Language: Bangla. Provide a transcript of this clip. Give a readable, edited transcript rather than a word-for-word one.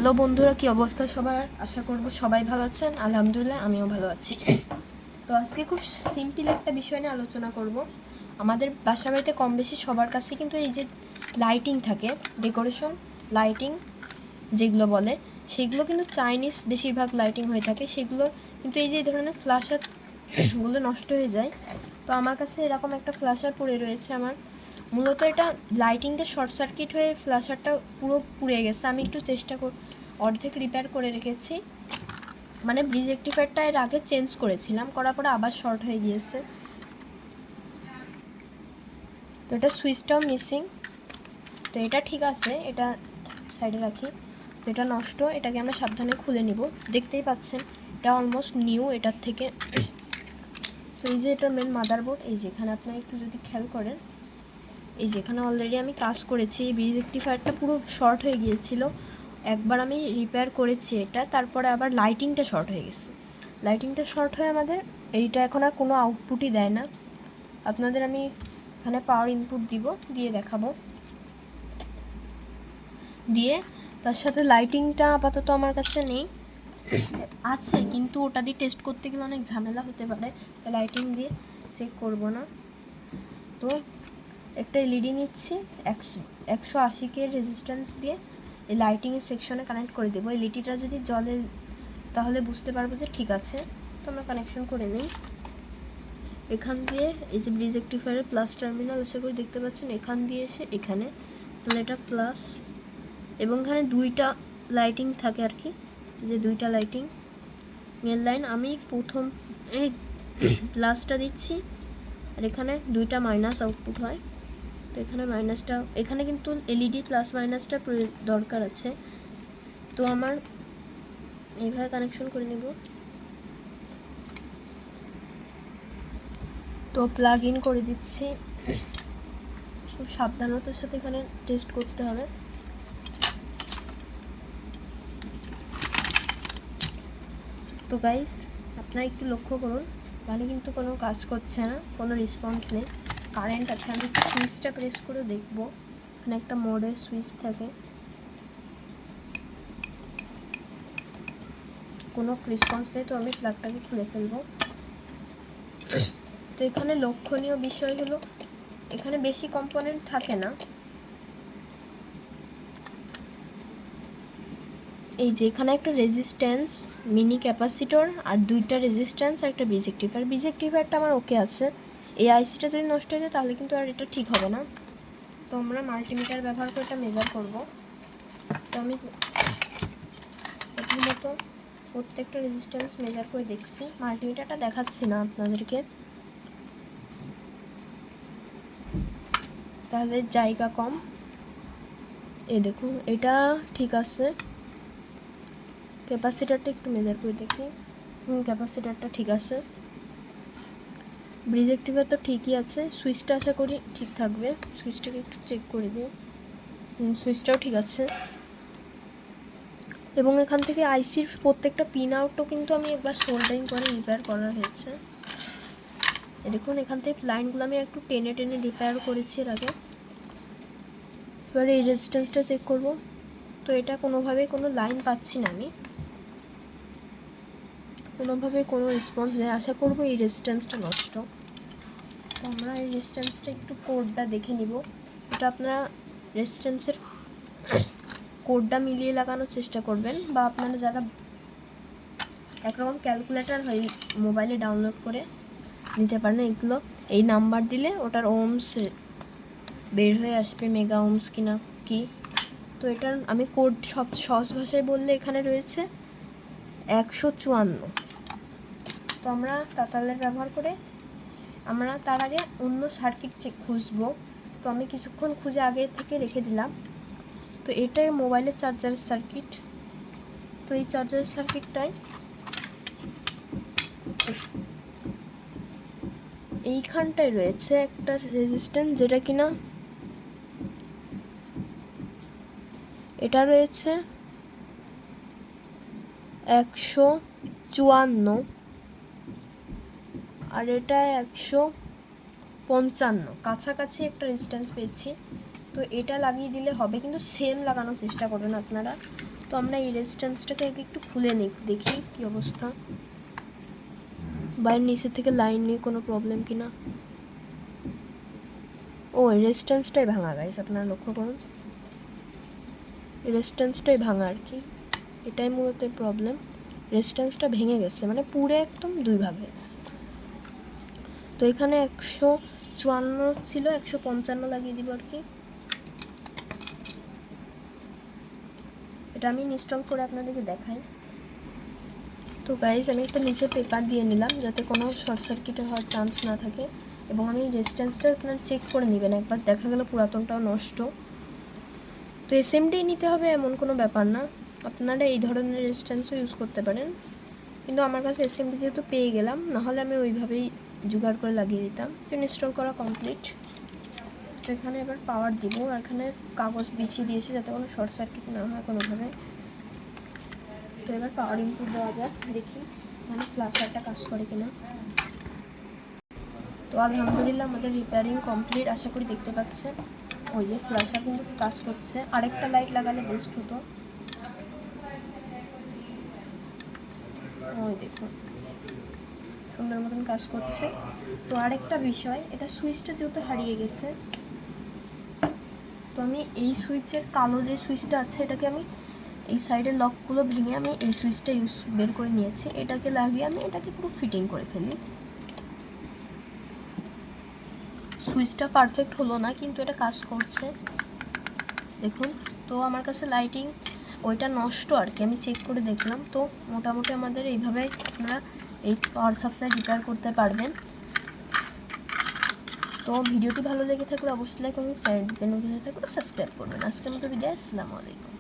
হ্যালো বন্ধুরা, কি অবস্থা সবার? আশা করব সবাই ভালো আছেন। আলহামদুলিল্লাহ আমিও ভালো আছি। তো আজকে খুব সিম্পল একটা বিষয় নিয়ে আলোচনা করব। আমাদের বাসা বাড়িতে কম বেশি সবার কাছে কিন্তু এই যে লাইটিং থাকে, ডেকোরেশন লাইটিং যেগুলো বলে, সেগুলো কিন্তু চাইনিজ বেশিরভাগ লাইটিং হয়ে থাকে। সেগুলো কিন্তু এই যে এই ধরনের ফ্ল্যাশারগুলো নষ্ট হয়ে যায়। তো আমার কাছে এরকম একটা ফ্ল্যাশার পড়ে রয়েছে। আমার মূলত এটা লাইটিংটা শর্ট সার্কিট হয়ে ফ্ল্যাশারটা পুরো পুড়ে গেছে। আমি একটু অর্ধেক রিপেয়ার করে রেখেছি, মানে ব্রিজ রেক্টিফায়ারটা এর আগে চেঞ্জ করেছিলাম, করার পরে আবার শর্ট হয়ে গিয়েছে। তো এটা সুইচটাও মিসিং। তো এটা ঠিক আছে, এটা সাইডে রাখি। তো এটা নষ্ট, এটাকে আমরা সাবধানে খুলে নিব। দেখতেই পাচ্ছেন এটা অলমোস্ট নিউ এটার থেকে। তো এই যে এটার মেন মাদারবোর্ড, এই যে এখানে আপনারা একটু যদি খেয়াল করেন, এই যেখানে অলরেডি আমি কাজ করেছি। এই ব্রিজ রেক্টিফায়ারটা পুরো শর্ট হয়ে গিয়েছিল, একবার আমি রিপেয়ার করেছি এটা, তারপরে আবার লাইটিংটা শর্ট হয়ে গেছে। লাইটিংটা শর্ট হয়ে আমাদের এইটা এখন আর কোনো আউটপুটই দেয় না। আপনাদের আমি এখানে পাওয়ার ইনপুট দিয়ে দেখাবো। দিয়ে তার সাথে লাইটিংটা আপাতত আমার কাছে নেই, আছে কিন্তু ওটা দিয়ে টেস্ট করতে গেলে অনেক ঝামেলা হতে পারে, লাইটিং দিয়ে চেক করব না। তো একটা এলইডি নিচ্ছি, 180K রেজিস্ট্যান্স দিয়ে এই লাইটিংয়ের সেকশনে কানেক্ট করে দেবো। এলইডিটা যদি জ্বলে তাহলে বুঝতে পারবো যে ঠিক আছে। তো আমরা কানেকশন করে নিই এখান দিয়ে। এই যে ব্রিজ রেক্টিফায়ারের প্লাস টার্মিনাল আশা করে দেখতে পাচ্ছেন, এখান দিয়ে এসে এখানে, তাহলে এটা প্লাস, এবং এখানে দুইটা লাইটিং থাকে আর কি, যে দুইটা লাইটিং মেন লাইন। আমি প্রথম এই প্লাসটা দিচ্ছি, আর এখানে দুইটা মাইনাস আউটপুট হয়। তো এখানে মাইনাসটা, এখানে কিন্তু এলইডি প্লাস মাইনাসটা দরকার আছে। তো আমার এইভাবে কানেকশন করে নেব। তো প্লাগ ইন করে দিচ্ছি, খুব সাবধানতার সাথে এখানে টেস্ট করতে হবে। তো গাইস আপনারা একটু লক্ষ্য করুন, এখানে কিন্তু কোনো কাজ করছে না, কোনো রেসপন্স নেই। কারেন্ট আছে, আমি সুইচটা প্রেস করে দেখব। এখানে একটা মোডের সুইচ থাকে, কোনো রেসপন্স নেই। তো আমি প্লাগটাকে খুলে ফেলবো। তো এখানে লক্ষণীয় বিষয় হলো, এখানে বেশি কম্পোনেন্ট থাকে না। এই যে এখানে একটা রেজিস্ট্যান্স, মিনি ক্যাপাসিটর, আর দুইটা রেজিস্ট্যান্স আর একটা ব্রিজ রেক্টিফায়ার। ব্রিজ রেক্টিফায়ারটা আমার ওকে আছে। এই আইসিটা যদি নষ্ট হয়ে যায় তাহলে কিন্তু আর এটা ঠিক হবে না। তো আমরা মাল্টিমিটার ব্যবহার করে এটা মেজার করব। তো আমি প্রথমত প্রত্যেকটা রেজিস্ট্যান্স মেজার করে দেখছি, মাল্টিমিটারটা দেখাচ্ছি না আপনাদেরকে, তাহলে জায়গা কম। এই দেখুন এটা ঠিক আছে। ক্যাপাসিটারটা একটু মেজার করে দেখি, ক্যাপাসিটারটা ঠিক আছে। ব্রিজ রেক্টিফায়ার তো ঠিকই আছে। সুইচটা আশা করি ঠিক থাকবে, সুইচটাকে একটু চেক করে দিই। সুইচটাও ঠিক আছে। এবং এখান থেকে আইসির প্রত্যেকটা পিন আউটও কিন্তু আমি একবার সোল্ডারিং করে রিপেয়ার করা হয়েছে। দেখুন এখান থেকে লাইনগুলো আমি একটু টেনে টেনে রিপেয়ার করেছি এর আগে। এবার এই রেজিস্ট্যান্সটা চেক করব। তো এটা কোনোভাবেই কোনো লাইন পাচ্ছি না, আমি কোনোভাবে কোনো রেসপন্স নেই। আশা করব এই রেজিস্ট্যান্সটা নষ্ট। তো আমরা এই রেজিস্ট্যান্সটা একটু কোডটা দেখে নিব। এটা আপনারা রেজিস্ট্যান্সের কোডটা মিলিয়ে লাগানোর চেষ্টা করবেন, বা আপনারা যারা একরকম ক্যালকুলেটর হয় মোবাইলে ডাউনলোড করে নিতে পারেন। এগুলো এই নাম্বার দিলে ওটার ওমস বের হয়ে আসবে, মেগা ওমস কিনা কি। তো এটার আমি কোড সব সহজ ভাষায় বললে এখানে রয়েছে 154। তো আমরা তাতালের ব্যবহার করে আমরা তার আগে অন্য সার্কিট খুঁজবো। তো আমি কিছুক্ষণ খুঁজে আগে থেকে রেখে দিলাম। তো এটাই মোবাইলের চার্জারের সার্কিট। তো এই চার্জারের সার্কিটটায় এইখানটায় রয়েছে একটা রেজিস্ট্যান্স, যেটা কিনা এটা রয়েছে 154, আর এটা 155, কাছাকাছি একটা রেজিস্ট্যান্স পেয়েছি। তো এটা লাগিয়ে দিলে হবে, কিন্তু সেম লাগানোর চেষ্টা করবেন আপনারা। তো তো আমরা এই রেজিস্ট্যান্সটাকে একটু খুলে নিই, দেখি কি অবস্থা, বাইরের নিচের থেকে লাইন নিয়ে কোনো প্রবলেম কিনা। ও রেজিস্ট্যান্সটাই ভাঙা গাইস, আপনারা লক্ষ্য করুন, রেজিস্ট্যান্সটাই ভাঙা আর কি, এটাই মূলত প্রবলেম। রেজিস্ট্যান্সটা ভেঙে গেছে, মানে পুরো একদম 2 ভাগ হয়ে গেছে। তো এখানে 154 ছিল, 155 লাগিয়ে দিব আর কি। এটা আমি ইনস্টল করে আপনাদেরকে দেখাই। তো গাইজ আমি একটা নিচে পেপার দিয়ে নিলাম যাতে কোনো শর্ট সার্কিট হওয়ার চান্স না থাকে, এবং আমি রেজিস্ট্যান্সটা আপনারা চেক করে নেবেন একবার, দেখা গেল পুরাতনটাও নষ্ট। তো এসএমডি নিতে হবে এমন কোনো ব্যাপার না, আপনারা এই ধরনের রেজিস্ট্যান্সও ইউজ করতে পারেন, কিন্তু আমার কাছে এসএমডি যেহেতু পেয়ে গেলাম, নাহলে আমি ওইভাবেই জোগাড় করে লাগিয়ে দিতাম। তো ইনস্টল করা কমপ্লিট। তো এখানে এবার পাওয়ার দিব, আর এখানে কাগজ বিছিয়ে দিয়েছি যাতে কোনো শর্ট সার্কিট না হয় কোনোভাবে। তো এবার পাওয়ার ইনপুট দেওয়া যাক, দেখি এখানে ফ্ল্যাশারটা কাজ করে কিনা। তো আলহামদুলিল্লাহ আমাদের রিপেয়ারিং কমপ্লিট, আশা করি দেখতে পাচ্ছেন। ওই যে ফ্ল্যাশার কিন্তু কাজ করছে, আরেকটা লাইট লাগালে বেস্ট হতো। ওই দেখুন সুন্দর মতন কাজ করছে। তো আরেকটা বিষয়, এটা সুইচটা যেহেতু হারিয়ে গেছে, তো আমি এই সুইচের কালো যে সুইচটা আছে এটাকে আমি এই সাইডের লকগুলো ভেঙে আমি এই সুইচটা বের করে নিয়েছি, এটাকে লাগিয়ে আমি এটাকে পুরো ফিটিং করে ফেলি। সুইচটা পারফেক্ট হলো না, কিন্তু এটা কাজ করছে দেখুন। তো আমার কাছে লাইটিং ওইটা নষ্ট আর কি, আমি চেক করে দেখলাম। তো মোটামুটি আমাদের এইভাবে আপনারা এই পাওয়ার সাপ্লাই রিপেয়ার করতে পারবেন। তো ভিডিওটি ভালো লেগে থাকলে অবশ্যই লাইক এবং চ্যানেলটিতে নতুন হয়ে থাকলে সাবস্ক্রাইব করবেন। আজকের মতো বিদায়, আসসালামু আলাইকুম।